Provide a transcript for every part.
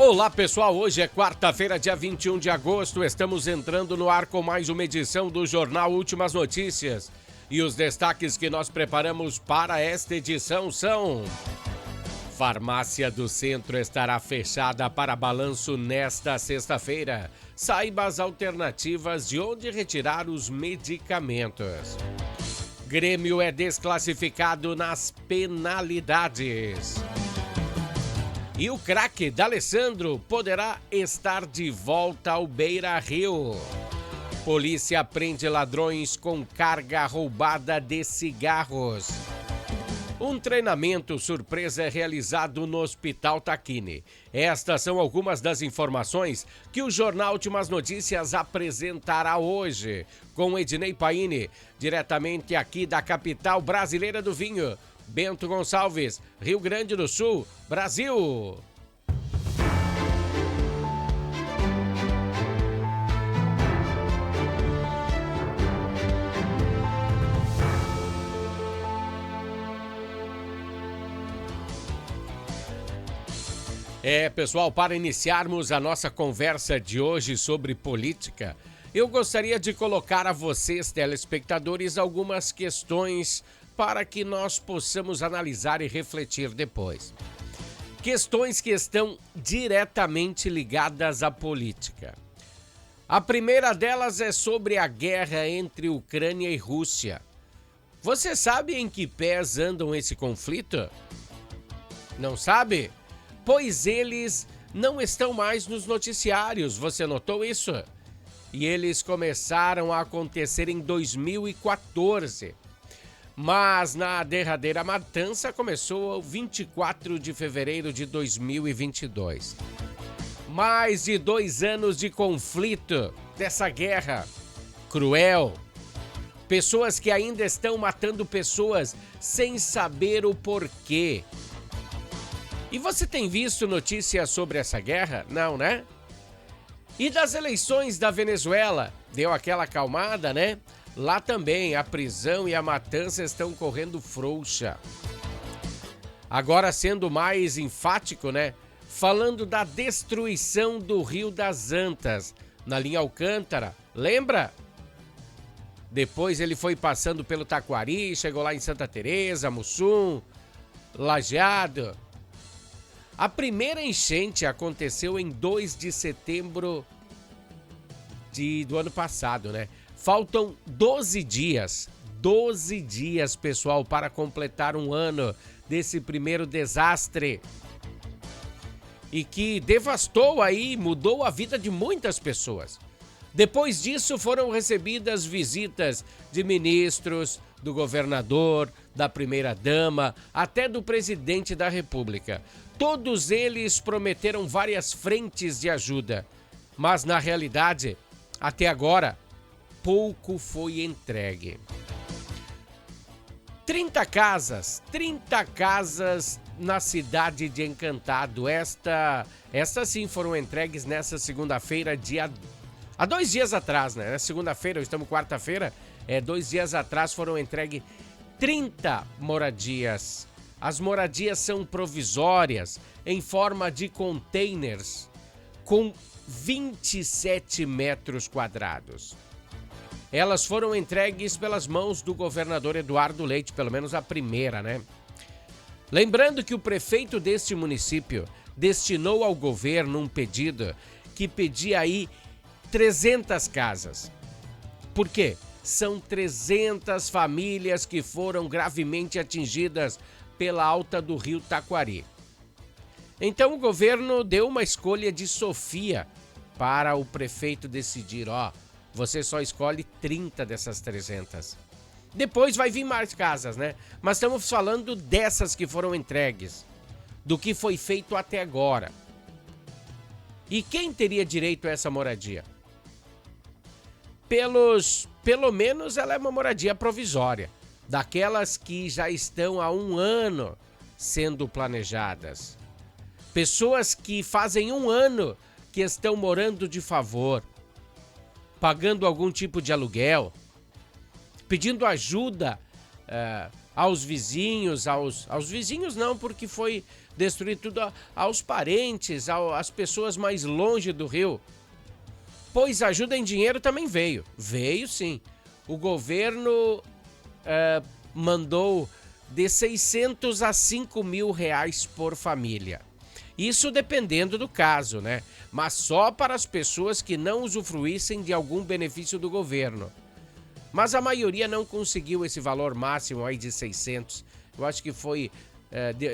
Olá pessoal, hoje é quarta-feira, dia 21 de agosto, estamos entrando no ar com mais uma edição do Jornal Últimas Notícias. E os destaques que nós preparamos para esta edição são: Farmácia do Centro estará fechada para balanço nesta sexta-feira. Saiba as alternativas de onde retirar os medicamentos. Grêmio é desclassificado nas penalidades. E o craque D'Alessandro poderá estar de volta ao Beira-Rio. Polícia prende ladrões com carga roubada de cigarros. Um treinamento surpresa é realizado no Hospital Taquini. Estas são algumas das informações que o Jornal Últimas Notícias apresentará hoje, com Ednei Paine, diretamente aqui da capital brasileira do vinho, Bento Gonçalves, Rio Grande do Sul, Brasil. Pessoal, para iniciarmos a nossa conversa de hoje sobre política, eu gostaria de colocar a vocês, telespectadores, algumas questões para que nós possamos analisar e refletir depois. Questões que estão diretamente ligadas à política. A primeira delas é sobre a guerra entre Ucrânia e Rússia. Você sabe em que pés andam esse conflito? Não sabe? Pois eles não estão mais nos noticiários, você notou isso? E eles começaram a acontecer em 2014. Mas na derradeira matança começou 24 de fevereiro de 2022. Mais de 2 anos de conflito, dessa guerra cruel. Pessoas que ainda estão matando pessoas sem saber o porquê. E você tem visto notícias sobre essa guerra? Não, né? E das eleições da Venezuela? Deu aquela acalmada, né? Lá também a prisão e a matança estão correndo frouxa. Agora sendo mais enfático, né? Falando da destruição do Rio das Antas, na linha Alcântara. Lembra? Depois ele foi passando pelo Taquari, chegou lá em Santa Teresa, Mussum, Lajeado. A primeira enchente aconteceu em 2 de setembro do ano passado, né? Faltam 12 dias, pessoal, para completar um ano desse primeiro desastre. E que devastou aí, mudou a vida de muitas pessoas. Depois disso foram recebidas visitas de ministros, do governador, da primeira-dama, até do presidente da República. Todos eles prometeram várias frentes de ajuda, mas na realidade, até agora, pouco foi entregue. 30 casas na cidade de Encantado. Estas sim foram entregues nessa segunda-feira, há 2 dias atrás, né? Segunda-feira, estamos quarta-feira, 2 dias atrás foram entregues 30 moradias. As moradias são provisórias, em forma de containers, com 27 metros quadrados. Elas foram entregues pelas mãos do governador Eduardo Leite, pelo menos a primeira, né? Lembrando que o prefeito deste município destinou ao governo um pedido que pedia aí 300 casas. Por quê? São 300 famílias que foram gravemente atingidas pela alta do rio Taquari. Então o governo deu uma escolha de Sofia para o prefeito decidir, você só escolhe 30 dessas 300. Depois vai vir mais casas, né? Mas estamos falando dessas que foram entregues, do que foi feito até agora. E quem teria direito a essa moradia? Pelo menos ela é uma moradia provisória, daquelas que já estão há 1 ano sendo planejadas. Pessoas que fazem 1 ano que estão morando de favor, pagando algum tipo de aluguel, pedindo ajuda aos vizinhos, aos vizinhos não, porque foi destruído tudo, aos parentes, às pessoas mais longe do rio. Pois ajuda em dinheiro também veio. Veio sim. O governo mandou de 600 a 5 mil reais por família. Isso dependendo do caso, né? Mas só para as pessoas que não usufruíssem de algum benefício do governo. Mas a maioria não conseguiu esse valor máximo aí de 600. Eu acho que foi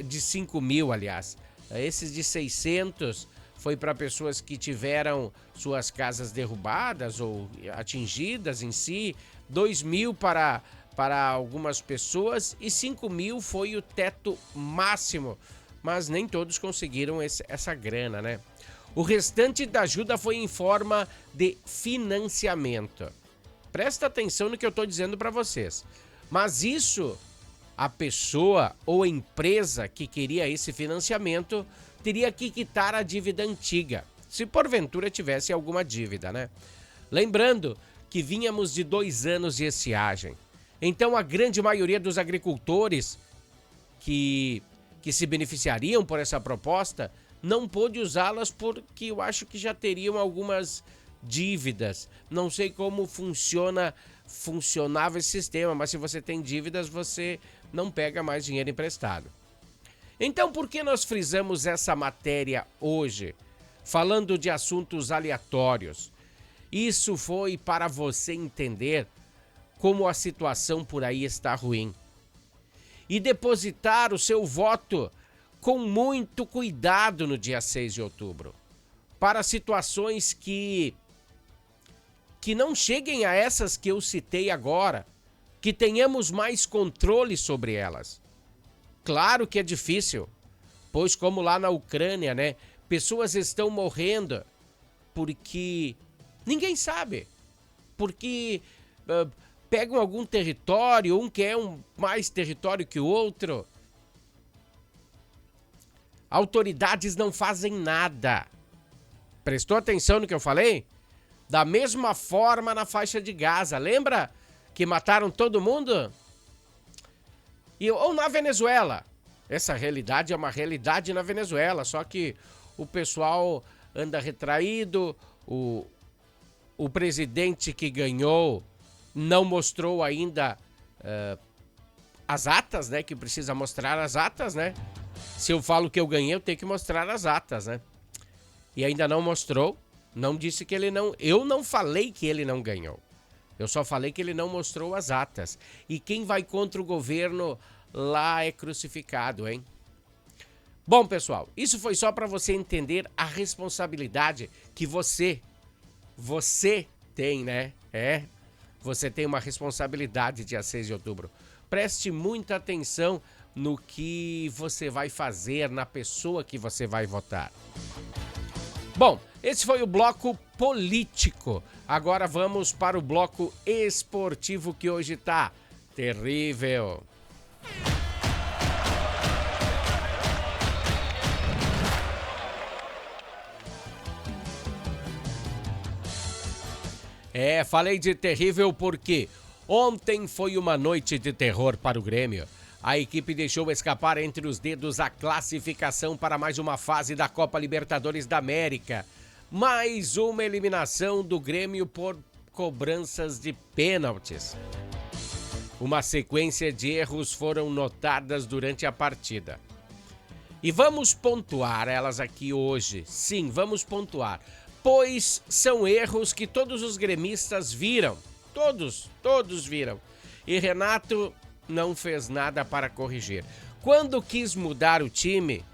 de 5 mil, aliás. Esses de 600 foi para pessoas que tiveram suas casas derrubadas ou atingidas em si. 2 mil para algumas pessoas e 5 mil foi o teto máximo. Mas nem todos conseguiram essa grana, né? O restante da ajuda foi em forma de financiamento. Presta atenção no que eu estou dizendo para vocês. Mas isso, a pessoa ou a empresa que queria esse financiamento teria que quitar a dívida antiga, se porventura tivesse alguma dívida, né? Lembrando que vínhamos de 2 anos de estiagem. Então a grande maioria dos agricultores que se beneficiariam por essa proposta não pôde usá-las porque eu acho que já teriam algumas dívidas. Não sei como funcionava esse sistema, mas se você tem dívidas, você não pega mais dinheiro emprestado. Então, por que nós frisamos essa matéria hoje, falando de assuntos aleatórios? Isso foi para você entender como a situação por aí está ruim. E depositar o seu voto com muito cuidado no dia 6 de outubro. Para situações que não cheguem a essas que eu citei agora, que tenhamos mais controle sobre elas. Claro que é difícil, pois como lá na Ucrânia, né, pessoas estão morrendo porque ninguém sabe, porque pegam algum território, um quer mais território que o outro. Autoridades não fazem nada. Prestou atenção no que eu falei? Da mesma forma na faixa de Gaza, lembra que mataram todo mundo? Ou na Venezuela. Essa realidade é uma realidade na Venezuela, só que o pessoal anda retraído, o presidente que ganhou não mostrou ainda as atas, né? Que precisa mostrar as atas, né? Se eu falo que eu ganhei, eu tenho que mostrar as atas, né? E ainda não mostrou, não disse que ele não... Eu não falei que ele não ganhou. Eu só falei que ele não mostrou as atas. E quem vai contra o governo lá é crucificado, hein? Bom, pessoal, isso foi só para você entender a responsabilidade que você tem, né? Você tem uma responsabilidade dia 6 de outubro. Preste muita atenção no que você vai fazer, na pessoa que você vai votar. Bom, esse foi o bloco político. Agora vamos para o bloco esportivo que hoje tá terrível. Falei de terrível porque ontem foi uma noite de terror para o Grêmio. A equipe deixou escapar entre os dedos a classificação para mais uma fase da Copa Libertadores da América. Mais uma eliminação do Grêmio por cobranças de pênaltis. Uma sequência de erros foram notadas durante a partida. E vamos pontuar elas aqui hoje. Sim, vamos pontuar. Pois são erros que todos os gremistas viram. Todos viram. E Renato não fez nada para corrigir. Quando quis mudar o time,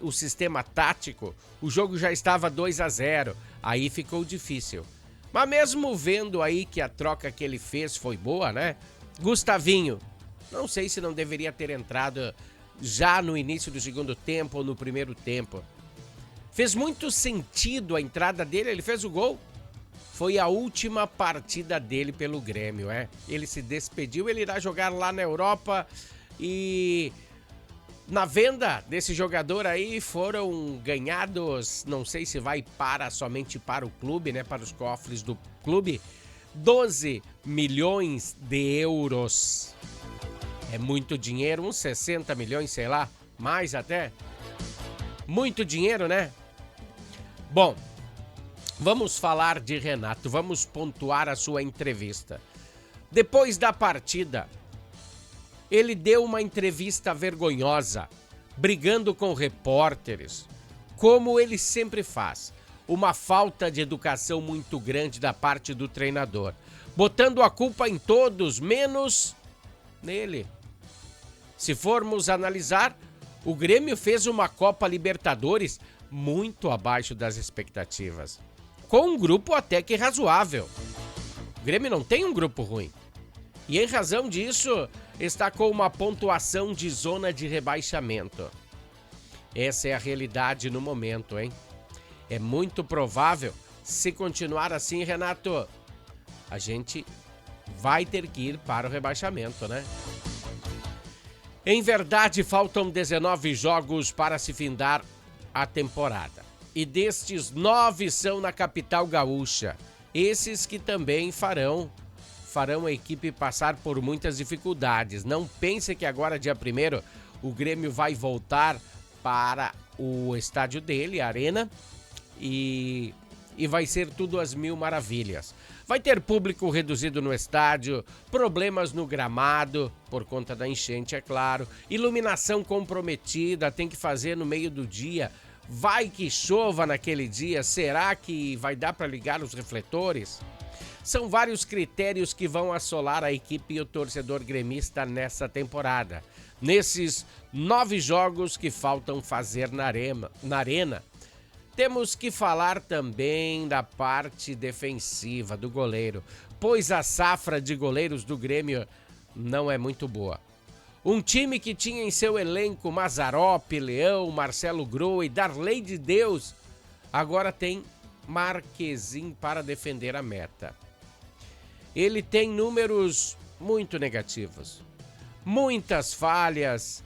o sistema tático, o jogo já estava 2-0. Aí ficou difícil. Mas mesmo vendo aí que a troca que ele fez foi boa, né? Gustavinho, não sei se não deveria ter entrado já no início do segundo tempo ou no primeiro tempo. Fez muito sentido a entrada dele, ele fez o gol. Foi a última partida dele pelo Grêmio, Ele se despediu, ele irá jogar lá na Europa e na venda desse jogador aí foram ganhados, não sei se vai somente para o clube, né, para os cofres do clube, 12 milhões de euros. É muito dinheiro, uns 60 milhões, sei lá, mais até. Muito dinheiro, né? Bom, vamos falar de Renato, vamos pontuar a sua entrevista. Depois da partida, ele deu uma entrevista vergonhosa, brigando com repórteres, como ele sempre faz. Uma falta de educação muito grande da parte do treinador, botando a culpa em todos, menos nele. Se formos analisar, o Grêmio fez uma Copa Libertadores muito abaixo das expectativas, com um grupo até que razoável. O Grêmio não tem um grupo ruim. E em razão disso, está com uma pontuação de zona de rebaixamento. Essa é a realidade no momento, hein? É muito provável, se continuar assim, Renato, a gente vai ter que ir para o rebaixamento, né? Em verdade, faltam 19 jogos para se findar a temporada. E destes, 9 são na capital gaúcha. Esses que também farão a equipe passar por muitas dificuldades. Não pense que agora, dia 1º, o Grêmio vai voltar para o estádio dele, a Arena, e vai ser tudo às mil maravilhas. Vai ter público reduzido no estádio, problemas no gramado, por conta da enchente, é claro, iluminação comprometida, tem que fazer no meio do dia. Vai que chova naquele dia, será que vai dar para ligar os refletores? São vários critérios que vão assolar a equipe e o torcedor gremista nessa temporada. Nesses 9 jogos que faltam fazer na Arena. Temos que falar também da parte defensiva do goleiro, pois a safra de goleiros do Grêmio não é muito boa. Um time que tinha em seu elenco Mazzaropi, Leão, Marcelo Groi, Darley de Deus, agora tem Marquezin para defender a meta. Ele tem números muito negativos, muitas falhas,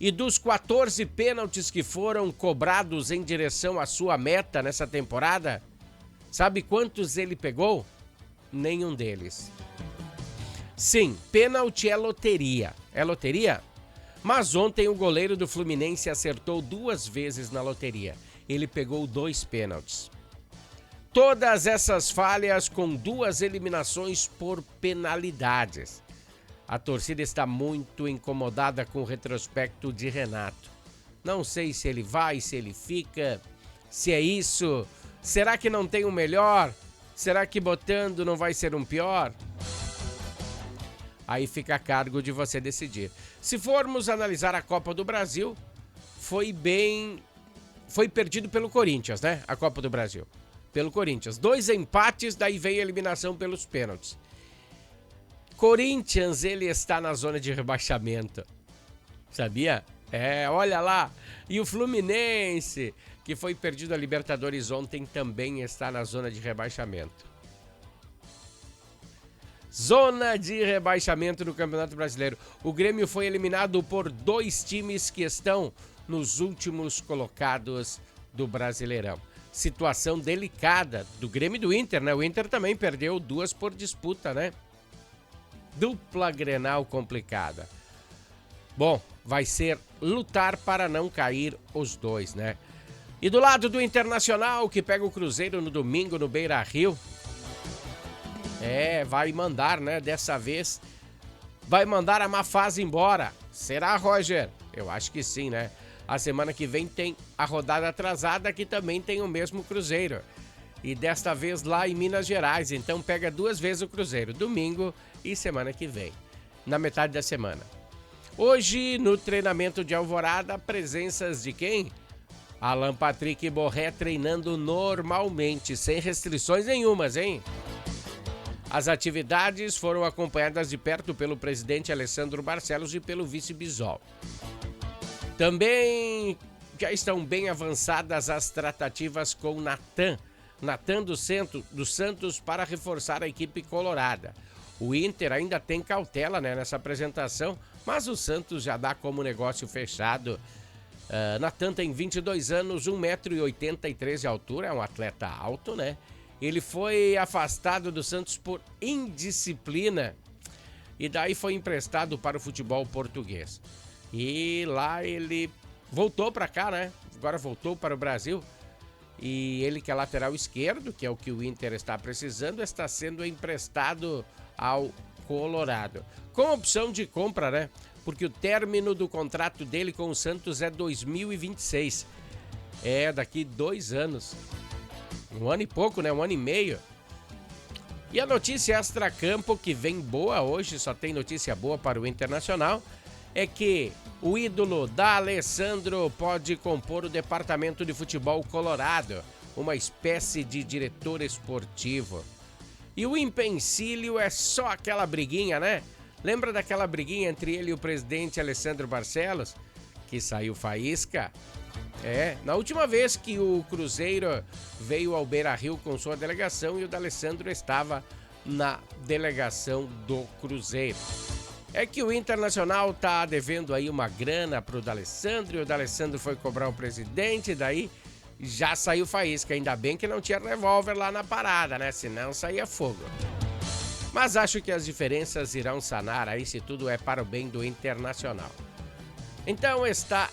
e dos 14 pênaltis que foram cobrados em direção à sua meta nessa temporada, sabe quantos ele pegou? Nenhum deles. Sim, pênalti é loteria. É loteria? Mas ontem o goleiro do Fluminense acertou 2 vezes na loteria. Ele pegou 2 pênaltis. Todas essas falhas com 2 eliminações por penalidades. A torcida está muito incomodada com o retrospecto de Renato. Não sei se ele vai, se ele fica, se é isso. Será que não tem um melhor? Será que botando não vai ser um pior? Aí fica a cargo de você decidir. Se formos analisar a Copa do Brasil, foi perdido pelo Corinthians, né? A Copa do Brasil. Pelo Corinthians. 2 empates, daí veio a eliminação pelos pênaltis. Corinthians, ele está na zona de rebaixamento. Sabia? Olha lá. E o Fluminense, que foi perdido a Libertadores ontem, também está na zona de rebaixamento. Zona de rebaixamento do Campeonato Brasileiro. O Grêmio foi eliminado por 2 times que estão nos últimos colocados do Brasileirão. Situação delicada do Grêmio e do Inter, né? O Inter também perdeu 2 por disputa, né? Dupla Grenal complicada. Bom, vai ser lutar para não cair os 2, né? E do lado do Internacional, que pega o Cruzeiro no domingo no Beira-Rio. Vai mandar, né? Dessa vez, vai mandar a má fase embora. Será, Roger? Eu acho que sim, né? A semana que vem tem a rodada atrasada, que também tem o mesmo Cruzeiro. E desta vez lá em Minas Gerais. Então pega 2 vezes o Cruzeiro, domingo e semana que vem, na metade da semana. Hoje, no treinamento de Alvorada, presenças de quem? Alan Patrick Borré treinando normalmente, sem restrições nenhumas, hein? As atividades foram acompanhadas de perto pelo presidente Alessandro Barcelos e pelo vice Bisol. Também já estão bem avançadas as tratativas com Natan dos Santos para reforçar a equipe colorada. O Inter ainda tem cautela, né, nessa apresentação, mas o Santos já dá como negócio fechado. Natan tem 22 anos, 1,83 m de altura, é um atleta alto, né? Ele foi afastado do Santos por indisciplina e daí foi emprestado para o futebol português. E lá ele voltou para cá, né? Agora voltou para o Brasil. E ele, que é lateral esquerdo, que é o que o Inter está precisando, está sendo emprestado ao Colorado. Com opção de compra, né? Porque o término do contrato dele com o Santos é 2026. É daqui 2 anos. 1 ano e pouco, né? 1 ano e meio. E a notícia extra-campo, que vem boa hoje, só tem notícia boa para o Internacional, é que o ídolo D'Alessandro pode compor o departamento de futebol colorado, uma espécie de diretor esportivo. E o empecilho é só aquela briguinha, né? Lembra daquela briguinha entre ele e o presidente Alessandro Barcelos? Que saiu faísca? Na última vez que o Cruzeiro veio ao Beira-Rio com sua delegação e o D'Alessandro estava na delegação do Cruzeiro. É que o Internacional tá devendo aí uma grana pro D'Alessandro e o D'Alessandro foi cobrar o presidente, daí já saiu faísca. Ainda bem que não tinha revólver lá na parada, né? Senão saía fogo. Mas acho que as diferenças irão sanar aí se tudo é para o bem do Internacional. Então está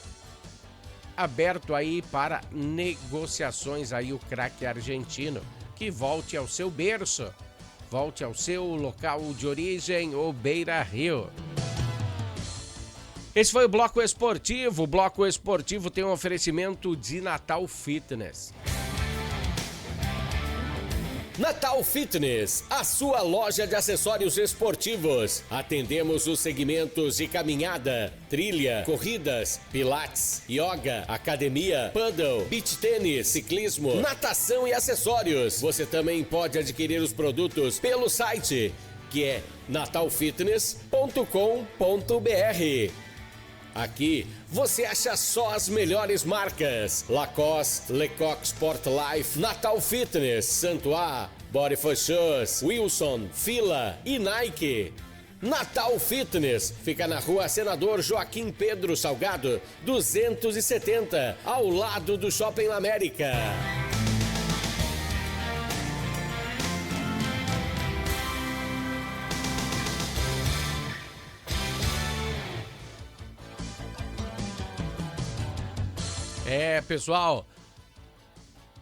aberto aí para negociações aí o craque argentino, que volte ao seu berço. Volte ao seu local de origem, o Beira-Rio. Esse foi o Bloco Esportivo. O Bloco Esportivo tem um oferecimento de Natal Fitness. Natal Fitness, a sua loja de acessórios esportivos. Atendemos os segmentos de caminhada, trilha, corridas, pilates, yoga, academia, paddle, beach tênis, ciclismo, natação e acessórios. Você também pode adquirir os produtos pelo site, que é natalfitness.com.br. Aqui você acha só as melhores marcas: Lacoste, Lecoq Sport Life, Natal Fitness, Santois, Body for Shoes, Wilson, Fila e Nike. Natal Fitness fica na rua Senador Joaquim Pedro Salgado, 270, ao lado do Shopping América. Pessoal,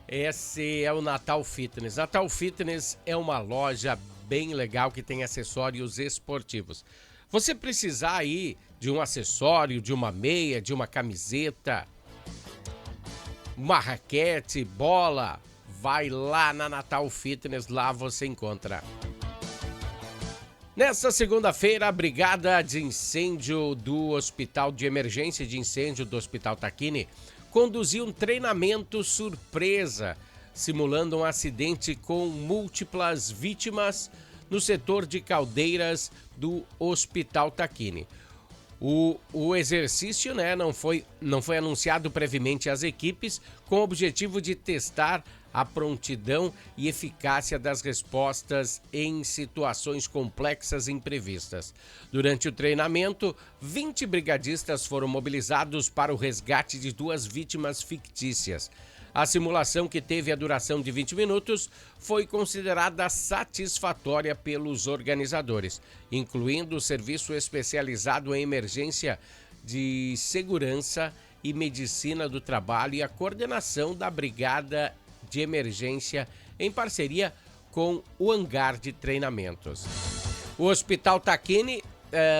esse é o Natal Fitness. Natal Fitness é uma loja bem legal que tem acessórios esportivos. Você precisar aí de um acessório, de uma meia, de uma camiseta, uma raquete, bola, vai lá na Natal Fitness, lá você encontra. Nessa segunda-feira, a Brigada de Incêndio do Hospital de Emergência de Incêndio do Hospital Tacchini conduziu um treinamento surpresa, simulando um acidente com múltiplas vítimas no setor de caldeiras do Hospital Tacchini. O exercício, não foi anunciado previamente às equipes, com o objetivo de testar a prontidão e eficácia das respostas em situações complexas e imprevistas. Durante o treinamento, 20 brigadistas foram mobilizados para o resgate de 2 vítimas fictícias. A simulação, que teve a duração de 20 minutos, foi considerada satisfatória pelos organizadores, incluindo o serviço especializado em emergência de segurança e medicina do trabalho e a coordenação da Brigada de Emergência em parceria com o hangar de treinamentos. O Hospital Tacchini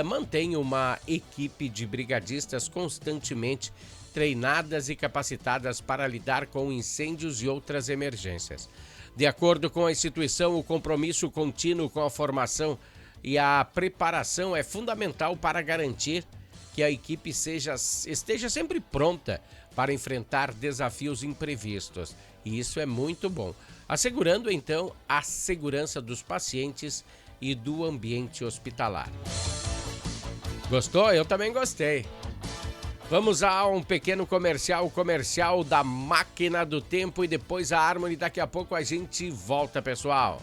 mantém uma equipe de brigadistas constantemente treinadas e capacitadas para lidar com incêndios e outras emergências. De acordo com a instituição, o compromisso contínuo com a formação e a preparação é fundamental para garantir que a equipe esteja sempre pronta para enfrentar desafios imprevistos. E isso é muito bom, assegurando então a segurança dos pacientes e do ambiente hospitalar. Gostou? Eu também gostei. Vamos a um pequeno comercial, o comercial da Máquina do Tempo, e depois a Harmony. Daqui a pouco a gente volta, pessoal.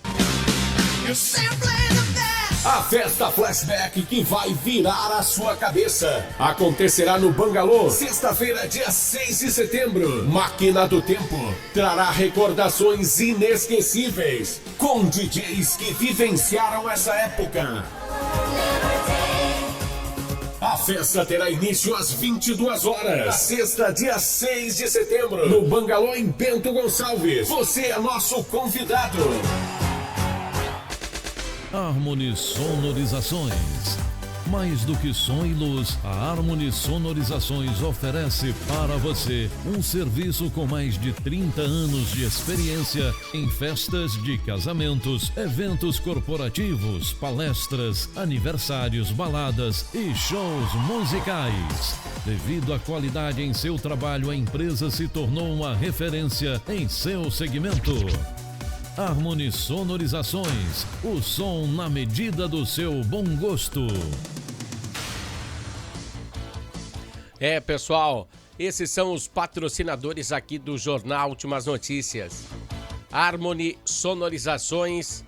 A festa flashback que vai virar a sua cabeça acontecerá no Bangalô, sexta-feira, dia 6 de setembro. Máquina do Tempo trará recordações inesquecíveis com DJs que vivenciaram essa época. A festa terá início às 22 horas. Sexta, dia 6 de setembro, no Bangalô, em Bento Gonçalves. Você é nosso convidado. Harmony Sonorizações. Mais do que som e luz, a Harmony Sonorizações oferece para você um serviço com mais de 30 anos de experiência em festas de casamentos, eventos corporativos, palestras, aniversários, baladas e shows musicais. Devido à qualidade em seu trabalho, a empresa se tornou uma referência em seu segmento. Harmony Sonorizações, o som na medida do seu bom gosto. Pessoal, esses são os patrocinadores aqui do Jornal Últimas Notícias. Harmony Sonorizações,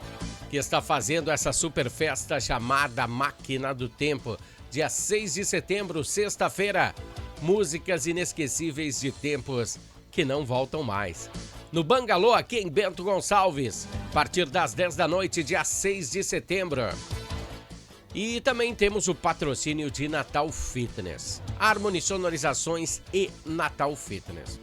que está fazendo essa super festa chamada Máquina do Tempo, dia 6 de setembro, sexta-feira. Músicas inesquecíveis de tempos que não voltam mais. No Bangalô, aqui em Bento Gonçalves, a partir das 10 da noite, dia 6 de setembro. E também temos o patrocínio de Natal Fitness, Harmony Sonorizações e Natal Fitness.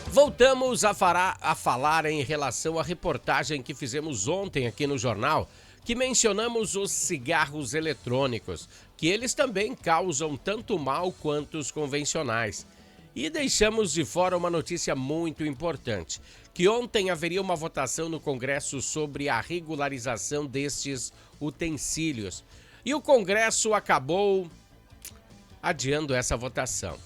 Voltamos a falar em relação à reportagem que fizemos ontem aqui no jornal, que mencionamos os cigarros eletrônicos, que eles também causam tanto mal quanto os convencionais. E deixamos de fora uma notícia muito importante, que ontem haveria uma votação no Congresso sobre a regularização destes utensílios. E o Congresso acabou adiando essa votação.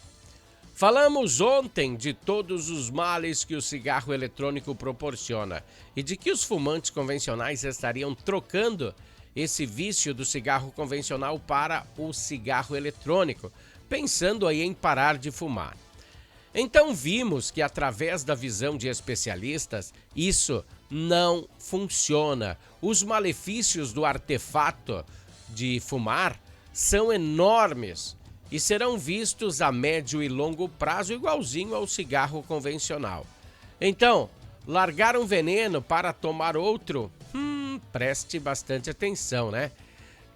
Falamos ontem de todos os males que o cigarro eletrônico proporciona e de que os fumantes convencionais estariam trocando esse vício do cigarro convencional para o cigarro eletrônico, pensando aí em parar de fumar. Então vimos que através da visão de especialistas, isso não funciona. Os malefícios do artefato de fumar são enormes e serão vistos a médio e longo prazo igualzinho ao cigarro convencional. Então, largar um veneno para tomar outro? Preste bastante atenção, né?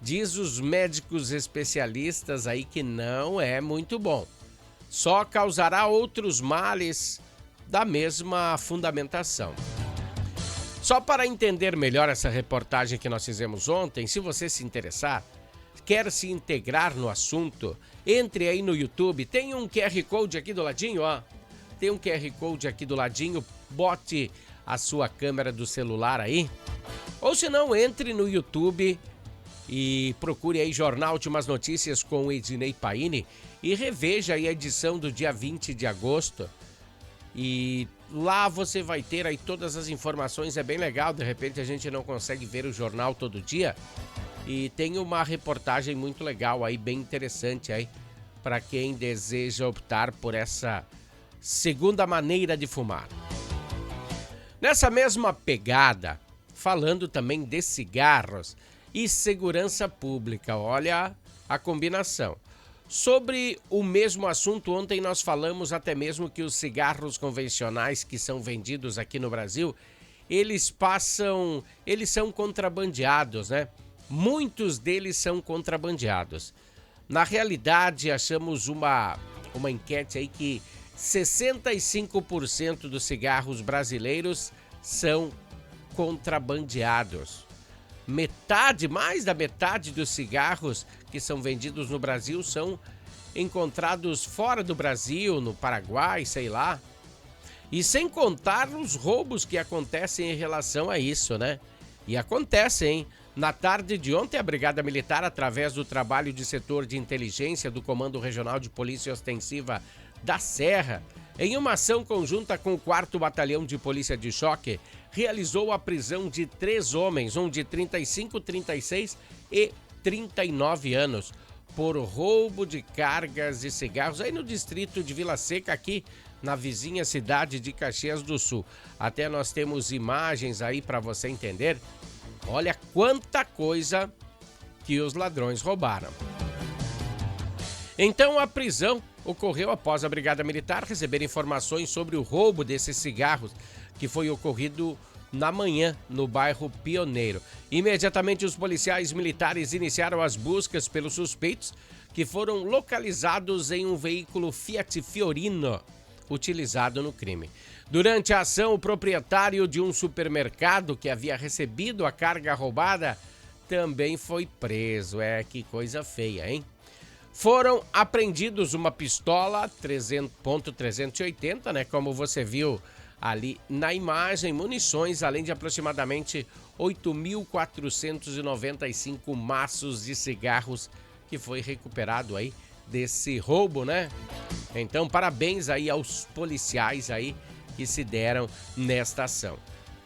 Diz os médicos especialistas aí que não é muito bom. Só causará outros males da mesma fundamentação. Só para entender melhor essa reportagem que nós fizemos ontem, se você se interessar, quer se integrar no assunto, entre aí no YouTube, tem um QR Code aqui do ladinho, ó. Tem um QR Code aqui do ladinho, bote a sua câmera do celular aí. Ou se não, entre no YouTube e procure aí Jornal Últimas Notícias com o Ednei Paini e reveja aí a edição do dia 20 de agosto. E lá você vai ter aí todas as informações, é bem legal, de repente a gente não consegue ver o jornal todo dia. E tem uma reportagem muito legal aí, bem interessante aí, para quem deseja optar por essa segunda maneira de fumar. Nessa mesma pegada, falando também de cigarros e segurança pública, olha a combinação. Sobre o mesmo assunto, ontem nós falamos até mesmo que os cigarros convencionais que são vendidos aqui no Brasil, eles são contrabandeados, né? Muitos deles são contrabandeados. Na realidade, achamos uma enquete aí que 65% dos cigarros brasileiros são contrabandeados. Mais da metade dos cigarros que são vendidos no Brasil são encontrados fora do Brasil, no Paraguai, sei lá. E sem contar os roubos que acontecem em relação a isso, né? E acontecem, hein? Na tarde de ontem, a Brigada Militar, através do trabalho de setor de inteligência do Comando Regional de Polícia Ostensiva da Serra, em uma ação conjunta com o 4º Batalhão de Polícia de Choque, realizou a prisão de 3 homens, um de 35, 36 e 39 anos, por roubo de cargas de cigarros aí no distrito de Vila Seca, aqui na vizinha cidade de Caxias do Sul. Até nós temos imagens aí para você entender. Olha quanta coisa que os ladrões roubaram. Então a prisão ocorreu após a Brigada Militar receber informações sobre o roubo desses cigarros, que foi ocorrido na manhã, no bairro Pioneiro. Imediatamente, os policiais militares iniciaram as buscas pelos suspeitos, que foram localizados em um veículo Fiat Fiorino, utilizado no crime. Durante a ação, o proprietário de um supermercado que havia recebido a carga roubada também foi preso. Que coisa feia, hein? Foram apreendidos uma pistola .380, né? Como você viu ali na imagem, munições, além de aproximadamente 8.495 maços de cigarros que foi recuperado aí desse roubo, né? Então, parabéns aí aos policiais aí que se deram nesta ação.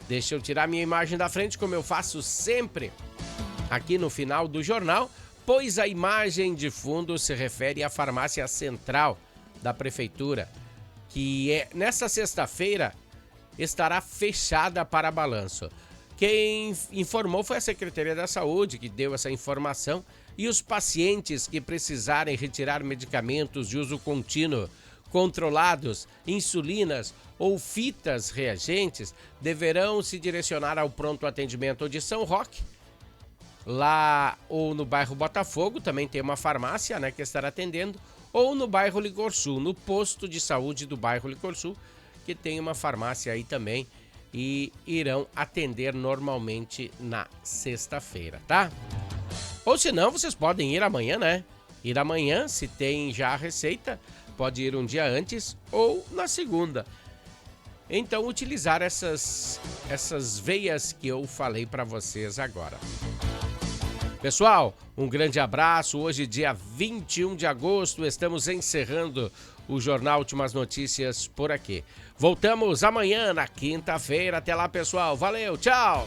Deixa eu tirar minha imagem da frente, como eu faço sempre aqui no final do jornal, pois a imagem de fundo se refere à farmácia central da prefeitura, que nesta sexta-feira estará fechada para balanço. Quem informou foi a Secretaria da Saúde, que deu essa informação, e os pacientes que precisarem retirar medicamentos de uso contínuo, controlados, insulinas ou fitas reagentes, deverão se direcionar ao pronto atendimento de São Roque. Lá ou no bairro Botafogo, também tem uma farmácia, né, que estará atendendo, ou no bairro Licor Sul, no posto de saúde do bairro Licor Sul, que tem uma farmácia aí também, e irão atender normalmente na sexta-feira, tá? Ou se não, vocês podem ir amanhã, né? Ir amanhã, se tem já a receita, pode ir um dia antes ou na segunda. Então, utilizar essas veias que eu falei para vocês agora. Pessoal, um grande abraço. Hoje, dia 21 de agosto, estamos encerrando o Jornal Últimas Notícias por aqui. Voltamos amanhã, na quinta-feira. Até lá, pessoal. Valeu, tchau!